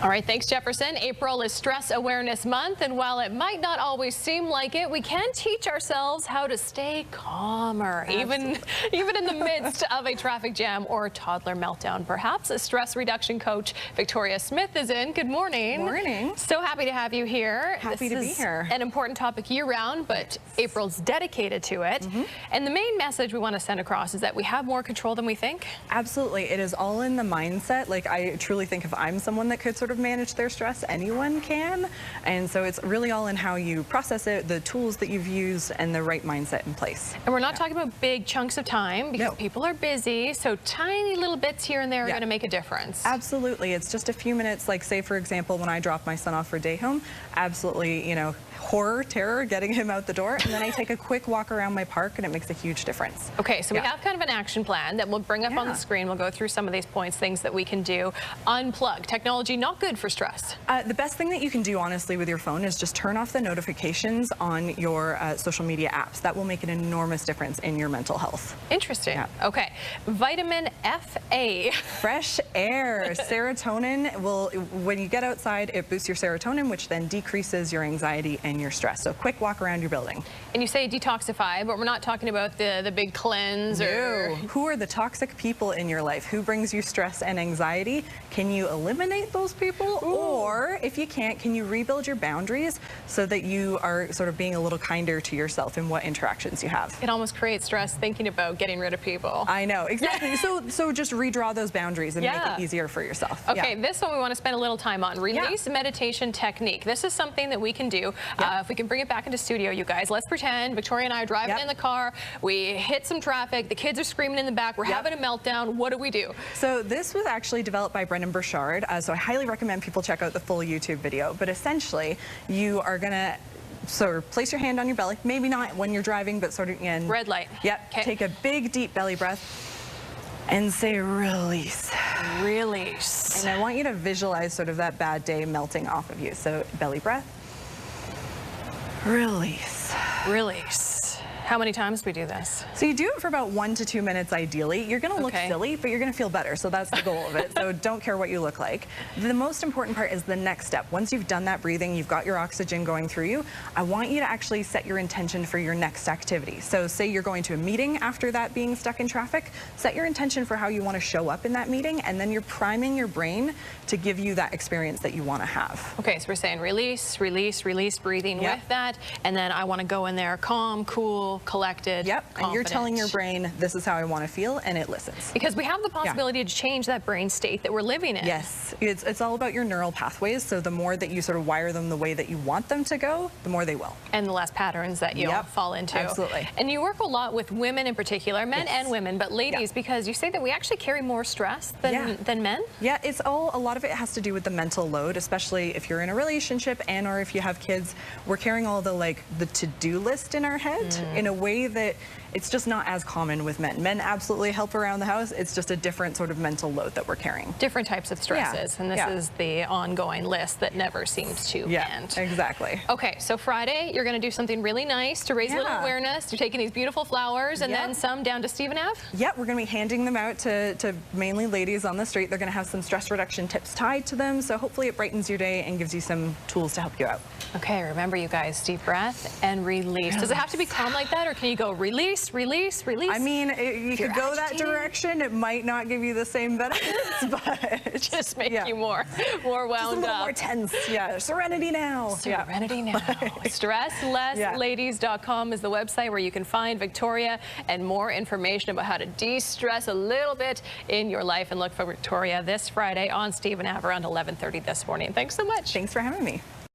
All right, thanks, Jefferson. April is Stress Awareness Month, and while it might not always seem like it, we can teach ourselves how to stay calmer, even in the midst of a traffic jam or toddler meltdown. Perhaps a stress reduction coach, Victoria Smith, is in. Good morning. Morning. So happy to have you here. Happy to be here. An important topic year-round, but April's dedicated to it. And the main message we want to send across is that we have more control than we think. Absolutely. It is all in the mindset. Like, I truly think if I'm someone that could sort of manage their stress, anyone can. And so it's really all in how you process it, the tools that you've used, and the right mindset in place. And we're not talking about big chunks of time because people are busy, so tiny little bits here and there are going to make a difference. Absolutely. It's just a few minutes. Like, say, for example, when I drop my son off for day home, absolutely, you know, horror, terror, getting him out the door, and then I take a quick walk around my park, and it makes a huge difference. Okay, so we have kind of an action plan that we'll bring up on the screen. We'll go through some of these points, things that we can do. Unplug. Technology not good for stress. The best thing that you can do, honestly, with your phone is just turn off the notifications on your social media apps. That will make an enormous difference in your mental health. Interesting. Yeah. Okay. Vitamin FA. Fresh air. Serotonin will, when you get outside, it boosts your serotonin, which then decreases your anxiety and your stress. So quick walk around your building. And you say detoxify, but we're not talking about the big cleanse or... Who are the toxic people in your life? Who brings you stress and anxiety? Can you eliminate those people? Or if you can't, can you rebuild your boundaries so that you are sort of being a little kinder to yourself in what interactions you have? It almost creates stress thinking about getting rid of people. I know, exactly. So just redraw those boundaries and make it easier for yourself. Okay, this one we want to spend a little time on. Release meditation technique. This is something that we can do. If we can bring it back into studio, you guys, let's pretend Victoria and I are driving in the car, we hit some traffic, the kids are screaming in the back, we're having a meltdown. What do we do? So this was actually developed by Brendan Burchard, so I highly recommend people check out the full YouTube video. But essentially, you are going to sort of place your hand on your belly, maybe not when you're driving, but sort of in red light. Yep. Take a big, deep belly breath and say release. Release. And I want you to visualize sort of that bad day melting off of you. So belly breath. Release. Release. How many times do we do this? So you do it for about 1 to 2 minutes ideally. You're going to look silly, but you're going to feel better. So that's the goal of it. So don't care what you look like. The most important part is the next step. Once you've done that breathing, you've got your oxygen going through you, I want you to actually set your intention for your next activity. So say you're going to a meeting after that being stuck in traffic, set your intention for how you want to show up in that meeting, and then you're priming your brain to give you that experience that you want to have. Okay, so we're saying release, release, release, breathing with that, and then I want to go in there calm, cool, collected, confident. And you're telling your brain, this is how I want to feel, and it listens. Because we have the possibility to change that brain state that we're living in. Yes, it's all about your neural pathways, so the more that you sort of wire them the way that you want them to go, the more they will. And the less patterns that you'll fall into. Absolutely. And you work a lot with women in particular, men and women, but ladies, because you say that we actually carry more stress than men? Yeah, a lot of it has to do with the mental load, especially if you're in a relationship and or if you have kids. We're carrying all the to-do list in our head in a way that it's just not as common with men. Men absolutely help around the house. It's just a different sort of mental load that we're carrying. Different types of stresses, and this is the ongoing list that never seems to end. Exactly. Okay, so Friday, you're going to do something really nice to raise a little awareness. You're taking these beautiful flowers and then some down to Stephen Ave? Yeah, we're going to be handing them out to mainly ladies on the street. They're going to have some stress reduction tips tied to them, so hopefully it brightens your day and gives you some tools to help you out. Okay, remember you guys, deep breath and release. Does it have to be calm like that, or can you go release, release, release? I mean, you could go that direction. It might not give you the same benefits, but just make you more wound just a little up. more tense. Yeah, serenity now. Serenity now. StressLessLadies.com is the website where you can find Victoria and more information about how to de-stress a little bit in your life. And look for Victoria this Friday on Stephen Ave around 11:30 this morning. Thanks so much. Thanks for having me.